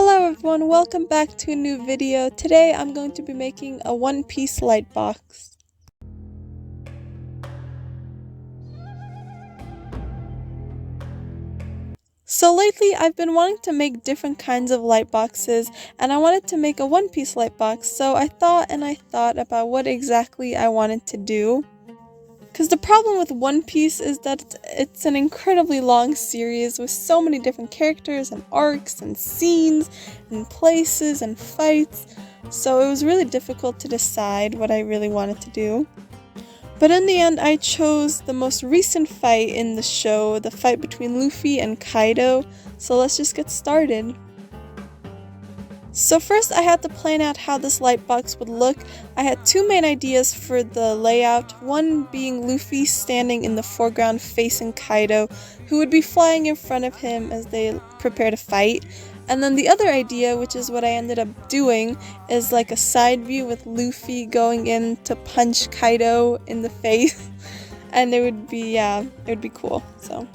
Hello everyone, welcome back to a new video. Today I'm going to be making a One Piece light box. So lately I've been wanting to make different kinds of light boxes and I wanted to make a One Piece light box, so I thought about what exactly I wanted to do. Because the problem with One Piece is that it's an incredibly long series with so many different characters and arcs and scenes and places and fights, so it was really difficult to decide what I really wanted to do. But in the end, I chose the most recent fight in the show, the fight between Luffy and Kaido, so let's just get started. So first I had to plan out how this light box would look. I had two main ideas for the layout, one being Luffy standing in the foreground facing Kaido, who would be flying in front of him as they prepare to fight. And then the other idea, which is what I ended up doing, is like a side view with Luffy going in to punch Kaido in the face. And it would be cool, so.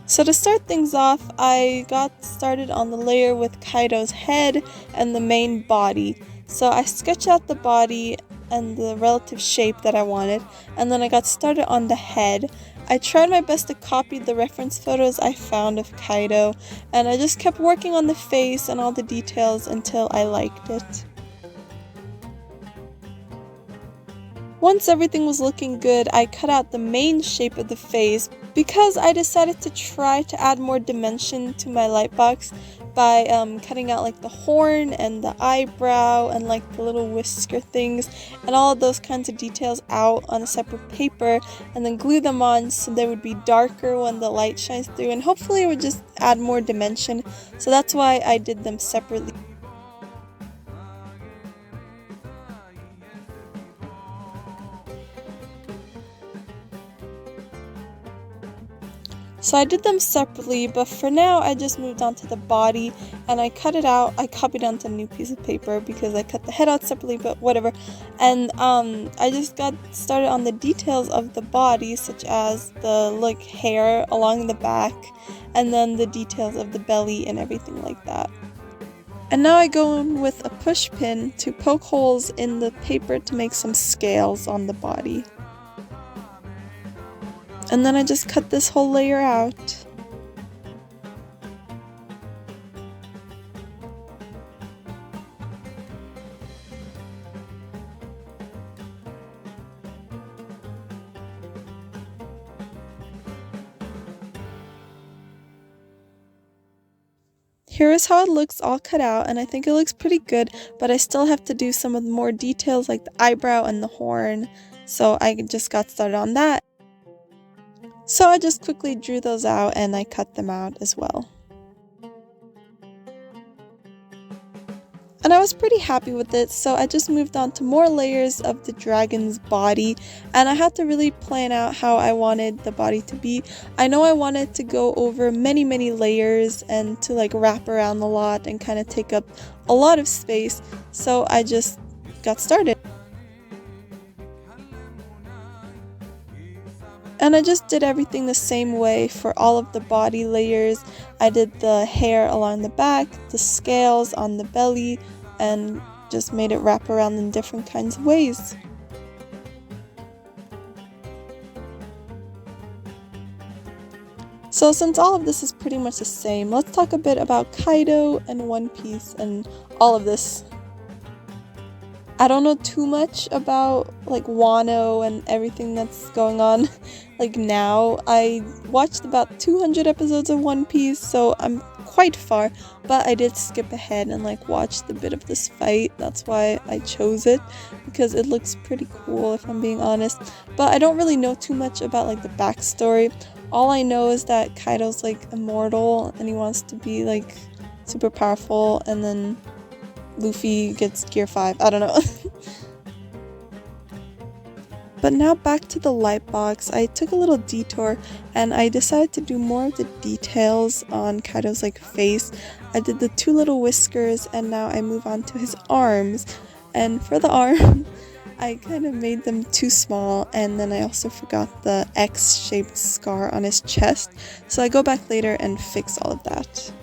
So to start things off, I got started on the layer with Kaido's head and the main body. So I sketched out the body and the relative shape that I wanted, and then I got started on the head. I tried my best to copy the reference photos I found of Kaido, and I just kept working on the face and all the details until I liked it. Once everything was looking good, I cut out the main shape of the face because I decided to try to add more dimension to my light box by cutting out like the horn and the eyebrow and like the little whisker things and all of those kinds of details out on a separate paper and then glue them on so they would be darker when the light shines through, and hopefully it would just add more dimension. So that's why I did them separately. So I did them separately, but for now I just moved on to the body and I cut it out. I copied onto a new piece of paper because I cut the head out separately, but whatever. And I just got started on the details of the body, such as the hair along the back and then the details of the belly and everything like that. And now I go in with a push pin to poke holes in the paper to make some scales on the body. And then I just cut this whole layer out. Here is how it looks all cut out, and I think it looks pretty good, but I still have to do some of the more details like the eyebrow and the horn, so I just got started on that. So I just quickly drew those out and I cut them out as well. And I was pretty happy with it, so I just moved on to more layers of the dragon's body, and I had to really plan out how I wanted the body to be. I know I wanted to go over many layers and to wrap around a lot and kind of take up a lot of space, so I just got started. And I just did everything the same way for all of the body layers. I did the hair along the back, the scales on the belly, and just made it wrap around in different kinds of ways. So since all of this is pretty much the same, let's talk a bit about Kaido and One Piece and all of this. I don't know too much about Wano and everything that's going on now. I watched about 200 episodes of One Piece, so I'm quite far, but I did skip ahead and watched a bit of this fight. That's why I chose it, because it looks pretty cool if I'm being honest. But I don't really know too much about the backstory. All I know is that Kaido's immortal and he wants to be super powerful, and then Luffy gets Gear 5. I don't know. But now back to the light box. I took a little detour and I decided to do more of the details on Kaido's face. I did the two little whiskers and now I move on to his arms. And for the arm, I kind of made them too small, and then I also forgot the X-shaped scar on his chest, so I go back later and fix all of that.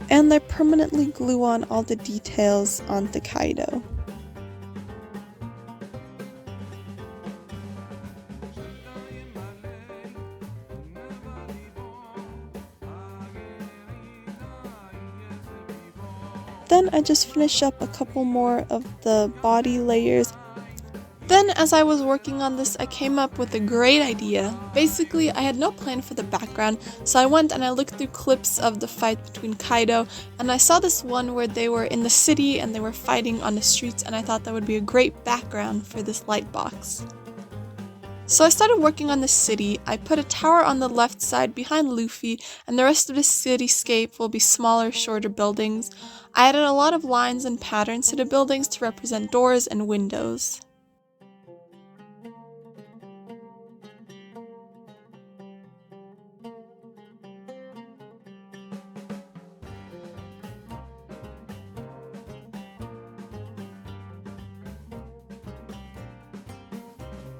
And I permanently glue on all the details onto Kaido. Then I just finish up a couple more of the body layers. Then as I was working on this, I came up with a great idea. Basically, I had no plan for the background, so I went and I looked through clips of the fight between Kaido, and I saw this one where they were in the city and they were fighting on the streets, and I thought that would be a great background for this Lightbox. So I started working on the city. I put a tower on the left side behind Luffy, and the rest of the cityscape will be smaller, shorter buildings. I added a lot of lines and patterns to the buildings to represent doors and windows.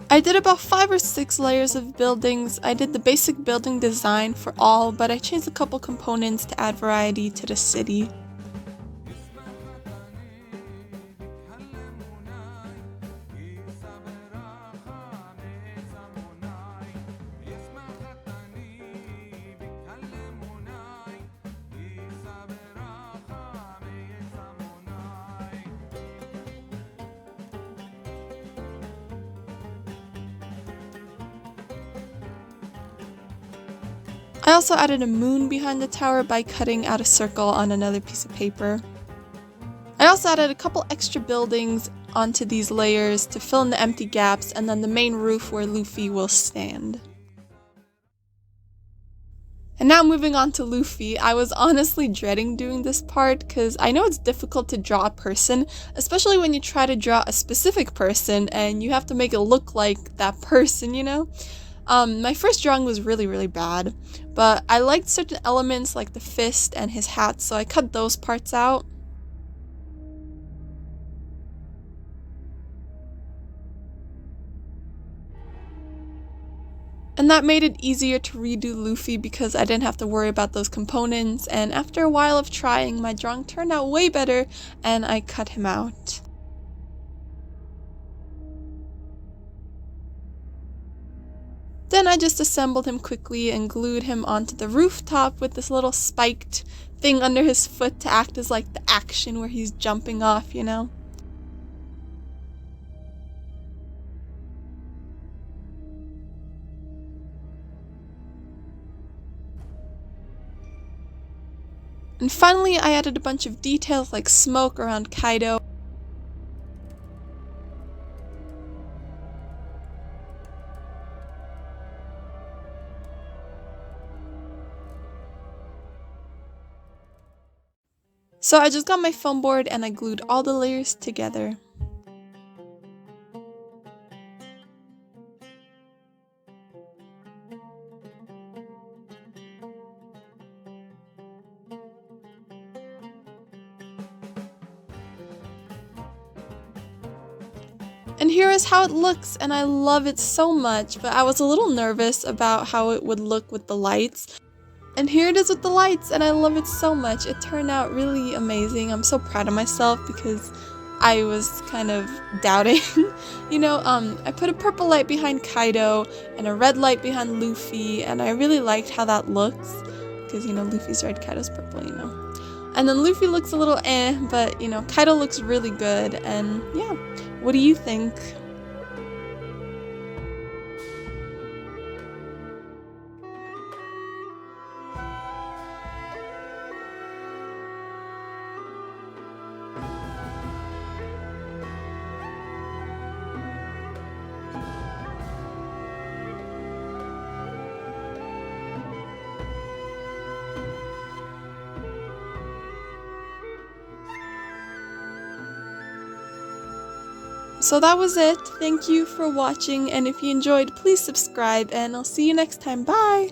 I did about 5 or 6 layers of buildings. I did the basic building design for all, but I changed a couple components to add variety to the city. I also added a moon behind the tower by cutting out a circle on another piece of paper. I also added a couple extra buildings onto these layers to fill in the empty gaps, and then the main roof where Luffy will stand. And now moving on to Luffy, I was honestly dreading doing this part because I know it's difficult to draw a person, especially when you try to draw a specific person and you have to make it look like that person, you know? My first drawing was really bad, but I liked certain elements like the fist and his hat, so I cut those parts out. And that made it easier to redo Luffy because I didn't have to worry about those components, and after a while of trying, my drawing turned out way better and I cut him out. Then I just assembled him quickly and glued him onto the rooftop with this little spiked thing under his foot to act as like the action where he's jumping off, you know? And finally I added a bunch of details like smoke around Kaido. So I just got my foam board and I glued all the layers together. And here is how it looks, and I love it so much, but I was a little nervous about how it would look with the lights. And here it is with the lights, and I love it so much. It turned out really amazing. I'm so proud of myself because I was kind of doubting. You know, I put a purple light behind Kaido and a red light behind Luffy, and I really liked how that looks because, you know, Luffy's red, Kaido's purple, you know. And then Luffy looks a little but, you know, Kaido looks really good, and yeah. What do you think? So that was it. Thank you for watching, and if you enjoyed, please subscribe, and I'll see you next time. Bye!